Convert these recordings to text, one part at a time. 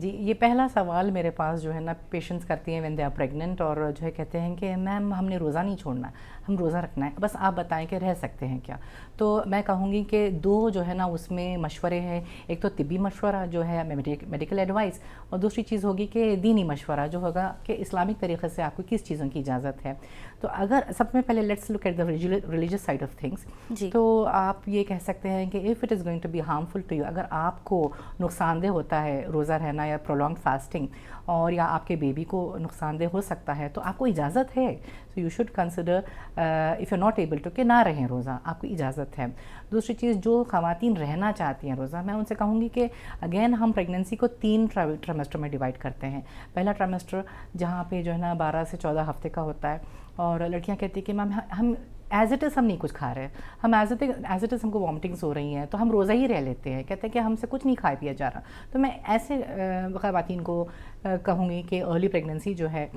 جی یہ پہلا سوال میرے پاس جو ہے نا پیشنٹس کرتی ہیں وین دے آر پریگننٹ، اور جو ہے کہتے ہیں کہ میم ہم نے روزہ نہیں چھوڑنا، ہم روزہ رکھنا ہے، بس آپ بتائیں کہ رہ سکتے ہیں کیا. تو میں کہوں گی کہ دو جو ہے نا اس میں مشورے ہیں. ایک تو طبی مشورہ جو ہے میڈیکل ایڈوائس، اور دوسری چیز ہوگی کہ دینی مشورہ جو ہوگا کہ اسلامک طریقے سے آپ کو کس چیزوں کی اجازت ہے. تو اگر سب میں پہلے let's look at the religious side of things. جی تو آپ یہ کہہ سکتے ہیں کہ if it is going to be harmful to you, اگر آپ کو نقصان دہ ہوتا ہے روزہ رہنا یا پرولونگ فاسٹنگ، اور یا آپ کے بیبی کو نقصان دہ ہو سکتا ہے، تو آپ کو اجازت ہے. So you should consider if you not able to کہ نہ رہیں روزہ، آپ کو اجازت ہے. دوسری چیز، جو خواتین رہنا چاہتی ہیں روزہ، میں ان سے کہوں گی کہ اگین ہم پریگننسی کو 3 ٹرائمیسٹر میں ڈیوائڈ کرتے ہیں. پہلا ٹرائمیسٹر جہاں پہ جو ہے نا 12 سے 14 ہفتے کا ہوتا ہے، اور لڑکیاں کہتی ہیں کہ میم ہم ایز اٹ از ہم نہیں کچھ کھا رہے، ہم ایز اٹ از ہم کو وامٹنگس ہو رہی ہیں تو ہم روزہ ہی رہ لیتے ہیں، کہتے ہیں کہ ہم سے کچھ نہیں کھایا پیا جا رہا. تو میں ایسے خواتین کو کہوں گی کہ ارلی پریگننسی جو ہے،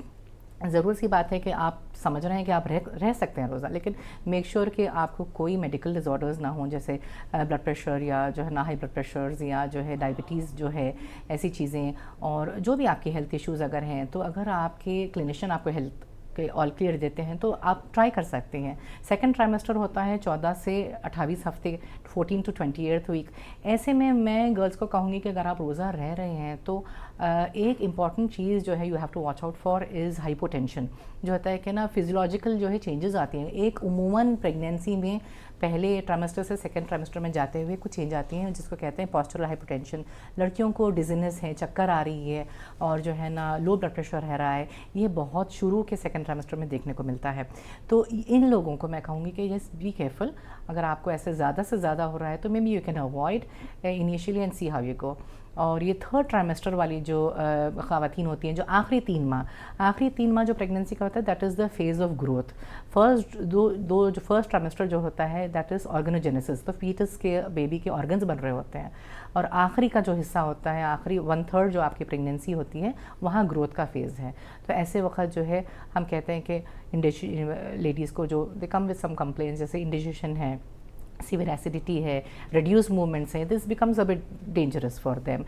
ضرور سی بات ہے کہ آپ سمجھ رہے ہیں کہ آپ رہ سکتے ہیں روزہ، لیکن میک شیور کہ آپ کو کوئی میڈیکل ڈس آرڈرز نہ ہوں، جیسے بلڈ پریشر یا جو ہے نا ہائی بلڈ پریشرز، یا جو ہے ڈائبٹیز جو ہے، ایسی چیزیں. اور جو بھی آپ کے ہیلتھ ایشوز اگر ہیں، تو اگر آپ کے کلینیشین آپ کو ہیلتھ کے آل کلیئر دیتے ہیں تو آپ ٹرائی کر سکتے ہیں. سیکنڈ ٹرائمیسٹر ہوتا ہے 14 سے 28 ہفتے، 14 ٹو 28 ویک. ایسے میں گرلس کو کہوں گی کہ اگر آپ روزہ رہ رہے ہیں تو ایک امپورٹنٹ چیز جو ہے you have to watch out for is hypotension. جو ہوتا ہے کہ نا فزیولوجیکل جو ہے چینجز آتی ہیں ایک عموماً پریگنینسی میں، پہلے ٹرائمیسٹر سے سیکنڈ ٹرائمیسٹر میں جاتے ہوئے کچھ چینج آتی ہیں جس کو کہتے ہیں پوسچرل ہائپوٹینشن. لڑکیوں کو ڈیزینس ہے، چکر آ رہی ہے، اور جو ہے نا لو بلڈ پریشر رہ رہا ہے. یہ بہت شروع کے سیکنڈ ٹرائمیسٹر میں دیکھنے کو ملتا ہے. تو ان لوگوں کو میں کہوں گی کہ جسٹ بی کیئرفل. اگر آپ کو ایسے زیادہ سے زیادہ ہو رہا ہے تو may be you can avoid initially and see how you go. اور یہ تھرڈ ٹرائمیسٹر والی جو خواتین ہوتی ہیں، جو آخری 3 ماہ جو پریگننسی کا ہوتا ہے، that is the phase of growth. First trimester جو ہوتا ہے دیٹ از آرگنوجینیسس، تو فیٹس کے بیبی کے آرگنز بن رہے ہوتے ہیں. اور آخری کا جو حصہ ہوتا ہے، آخری 1/3 جو آپ کی پریگننسی ہوتی ہے، وہاں گروتھ کا فیز ہے. تو ایسے وقت جو ہے ہم کہتے ہیں کہ لیڈیز کو جو دے کم وتھ سم کمپلینس، جیسے انڈیجیشن ہے، سیویئر ایسیڈیٹی ہے، ریڈیوس موومنٹس ہیں، this becomes a but dangerous for them.